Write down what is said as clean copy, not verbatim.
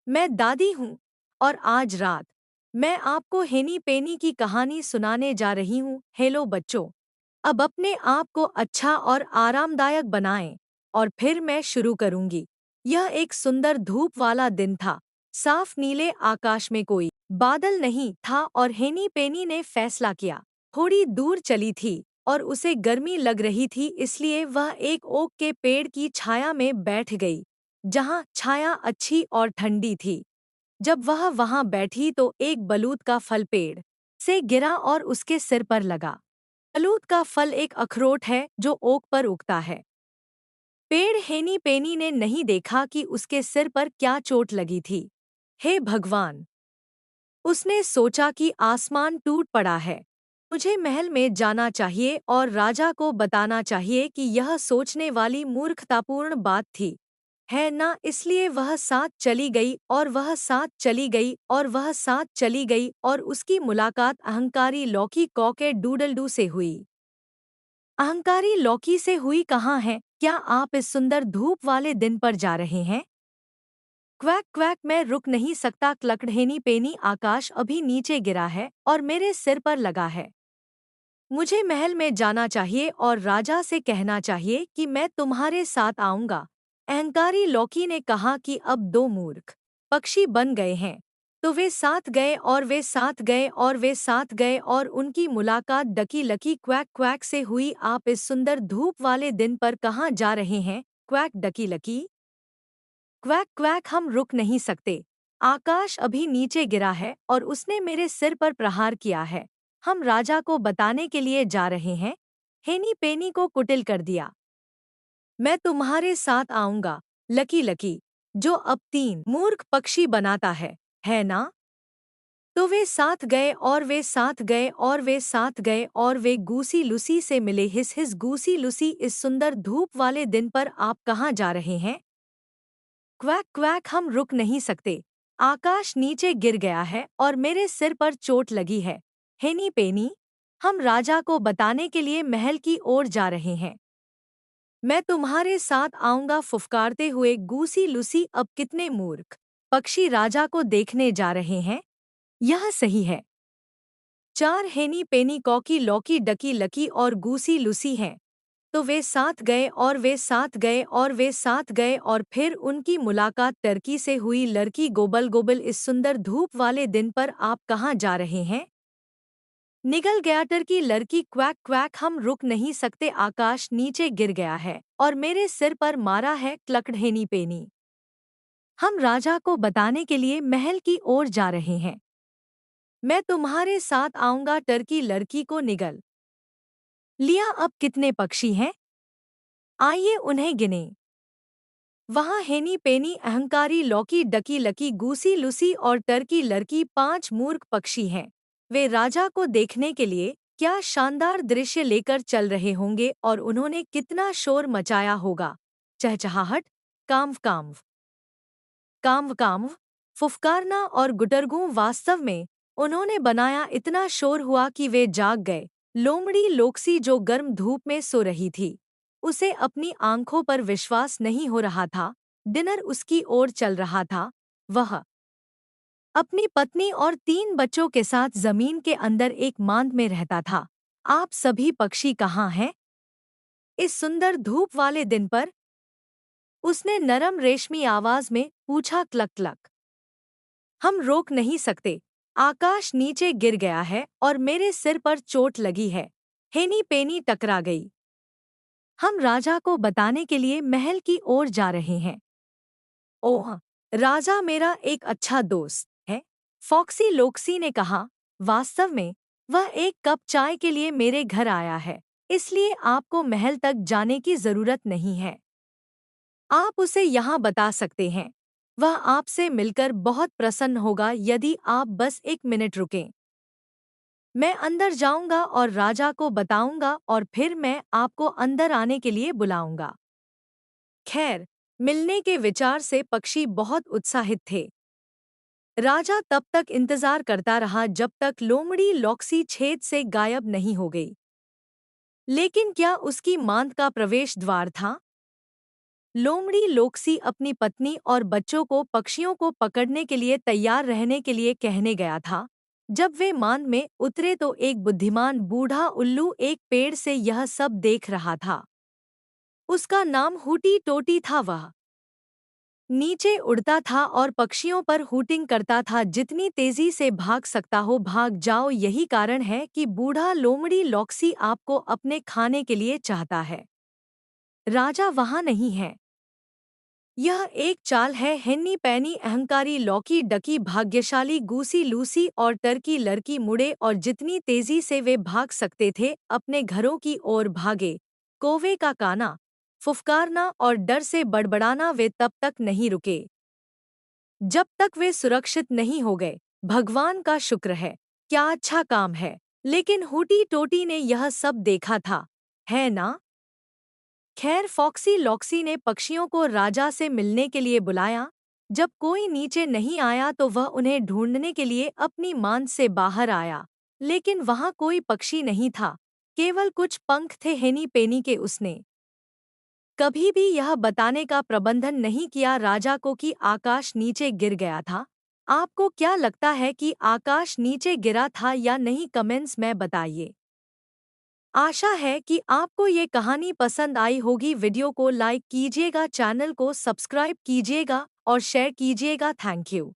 मैं दादी हूँ और आज रात मैं आपको हेनी पेनी की कहानी सुनाने जा रही हूँ। हेलो बच्चों, अब अपने आप को अच्छा और आरामदायक बनाएं और फिर मैं शुरू करूंगी। यह एक सुंदर धूप वाला दिन था। साफ नीले आकाश में कोई बादल नहीं था और हेनी पेनी ने फैसला किया। थोड़ी दूर चली थी और उसे गर्मी लग रही थी, इसलिए वह एक ओक के पेड़ की छाया में बैठ गई, जहाँ छाया अच्छी और ठंडी थी। जब वह वहां बैठी तो एक बलूत का फल पेड़ से गिरा और उसके सिर पर लगा। बलूत का फल एक अखरोट है जो ओक पर उगता है। पेड़ हेनी पेनी ने नहीं देखा कि उसके सिर पर क्या चोट लगी थी। हे भगवान! उसने सोचा कि आसमान टूट पड़ा है। मुझे महल में जाना चाहिए और राजा को बताना चाहिए कि यह सोचने वाली मूर्खतापूर्ण बात थी, है ना? इसलिए वह साथ चली गई और वह साथ चली गई और वह साथ चली गई और उसकी मुलाकात अहंकारी लौकी कॉके डूडलडू से हुई। अहंकारी लौकी से हुई कहाँ है? क्या आप इस सुंदर धूप वाले दिन पर जा रहे हैं? क्वैक क्वैक, मैं रुक नहीं सकता। क्लकडहेनी पेनी, आकाश अभी नीचे गिरा है और मेरे सिर पर लगा है। मुझे महल में जाना चाहिए और राजा से कहना चाहिए कि मैं तुम्हारे साथ आऊंगा। अहंकारी लौकी ने कहा कि अब दो मूर्ख पक्षी बन गए हैं, तो वे साथ गए और वे साथ गए और वे साथ गए और उनकी मुलाकात डकी लकी क्वैक क्वैक से हुई। आप इस सुंदर धूप वाले दिन पर कहाँ जा रहे हैं? Quack ducky lucky. Quack quack, हम रुक नहीं सकते। आकाश अभी नीचे गिरा है और उसने मेरे सिर पर प्रहार किया है। हम राजा को बताने के लिए जा रहे हैं। हेनी पेनी को कुटिल कर दिया। मैं तुम्हारे साथ आऊंगा, लकी लकी, जो अब तीन मूर्ख पक्षी बनाता है ना? तो वे साथ गए और वे साथ गए और वे साथ गए और वे गूसी लूसी से मिले। हिस गूसी लूसी, इस सुंदर धूप वाले दिन पर आप कहाँ जा रहे हैं? क्वैक क्वैक, हम रुक नहीं सकते। आकाश नीचे गिर गया है और मेरे सिर पर चोट लगी है। हेनी पेनी, हम राजा को बताने के लिए महल की ओर जा रहे हैं। मैं तुम्हारे साथ आऊंगा, फुफकारते हुए गूसी लूसी। अब कितने मूर्ख पक्षी राजा को देखने जा रहे हैं? यह सही है। चार हेनी पेनी कॉकी लौकी डकी लकी और गूसी लूसी हैं। तो वे साथ गए और वे साथ गए और वे साथ गए और फिर उनकी मुलाकात टर्की से हुई। लड़की गोबल गोबल, इस सुंदर धूप वाले दिन पर आप कहाँ जा रहे हैं? निगल गया टर्की। लड़की क्वैक क्वैक, हम रुक नहीं सकते। आकाश नीचे गिर गया है और मेरे सिर पर मारा है। क्लकडहेनी पेनी, हम राजा को बताने के लिए महल की ओर जा रहे हैं। मैं तुम्हारे साथ आऊंगा। टर्की लड़की को निगल लिया। अब कितने पक्षी हैं? आइए उन्हें गिने। वहाँ हेनी पेनी, अहंकारी लौकी डकी लकी गूसी लूसी और टर्की लड़की, पांच मूर्ख पक्षी हैं। वे राजा को देखने के लिए क्या शानदार दृश्य लेकर चल रहे होंगे और उन्होंने कितना शोर मचाया होगा। चहचहाहट, काम्व काम्व, काम्व काम्व, फुफकारना और गुटरगू। वास्तव में उन्होंने बनाया इतना शोर हुआ कि वे जाग गए। लोमड़ी लोक्सी, जो गर्म धूप में सो रही थी, उसे अपनी आंखों पर विश्वास नहीं हो रहा था। डिनर उसकी ओर चल रहा था। वह अपनी पत्नी और तीन बच्चों के साथ जमीन के अंदर एक मांद में रहता था। आप सभी पक्षी कहाँ हैं इस सुंदर धूप वाले दिन पर? उसने नरम रेशमी आवाज में पूछा। क्लक क्लक, हम रोक नहीं सकते। आकाश नीचे गिर गया है और मेरे सिर पर चोट लगी है। हेनी पेनी टकरा गई। हम राजा को बताने के लिए महल की ओर जा रहे हैं। ओह, राजा मेरा एक अच्छा दोस्त है, फॉक्सी लोक्सी ने कहा। वास्तव में वह एक कप चाय के लिए मेरे घर आया है, इसलिए आपको महल तक जाने की जरूरत नहीं है। आप उसे यहाँ बता सकते हैं। वह आपसे मिलकर बहुत प्रसन्न होगा यदि आप बस एक मिनट रुकें। मैं अंदर जाऊंगा और राजा को बताऊंगा और फिर मैं आपको अंदर आने के लिए बुलाऊंगा। खैर, मिलने के विचार से पक्षी बहुत उत्साहित थे। राजा तब तक इंतजार करता रहा जब तक लोमड़ी लॉक्सी छेद से गायब नहीं हो गई। लेकिन क्या उसकी मांद का प्रवेश द्वार था? लोमड़ी लोक्सी अपनी पत्नी और बच्चों को पक्षियों को पकड़ने के लिए तैयार रहने के लिए कहने गया था। जब वे मान में उतरे तो एक बुद्धिमान बूढ़ा उल्लू एक पेड़ से यह सब देख रहा था। उसका नाम हूटी टोटी था। वह नीचे उड़ता था और पक्षियों पर हूटिंग करता था, जितनी तेजी से भाग सकता हो भाग जाओ। यही कारण है कि बूढ़ा लोमड़ी लॉक्सी आपको अपने खाने के लिए चाहता है। राजा वहां नहीं है। यह एक चाल है। हेन्नी पैनी अहंकारी लौकी डकी भाग्यशाली गूसी लूसी और टर्की लड़की मुड़े और जितनी तेजी से वे भाग सकते थे अपने घरों की ओर भागे। कौवे का काना, फुफकारना और डर से बड़बड़ाना वे तब तक नहीं रुके जब तक वे सुरक्षित नहीं हो गए। भगवान का शुक्र है, क्या अच्छा काम है। लेकिन हूटी टोटी ने यह सब देखा था, है ना? खैर फॉक्सी लॉक्सी ने पक्षियों को राजा से मिलने के लिए बुलाया। जब कोई नीचे नहीं आया तो वह उन्हें ढूंढने के लिए अपनी मांद से बाहर आया। लेकिन वहां कोई पक्षी नहीं था, केवल कुछ पंख थे हेनी पेनी के। उसने कभी भी यह बताने का प्रबंधन नहीं किया राजा को कि आकाश नीचे गिर गया था। आपको क्या लगता है कि आकाश नीचे गिरा था या नहीं, कमेंट्स में बताइए। आशा है कि आपको ये कहानी पसंद आई होगी। वीडियो को लाइक कीजिएगा, चैनल को सब्सक्राइब कीजिएगा और शेयर कीजिएगा। Thank you.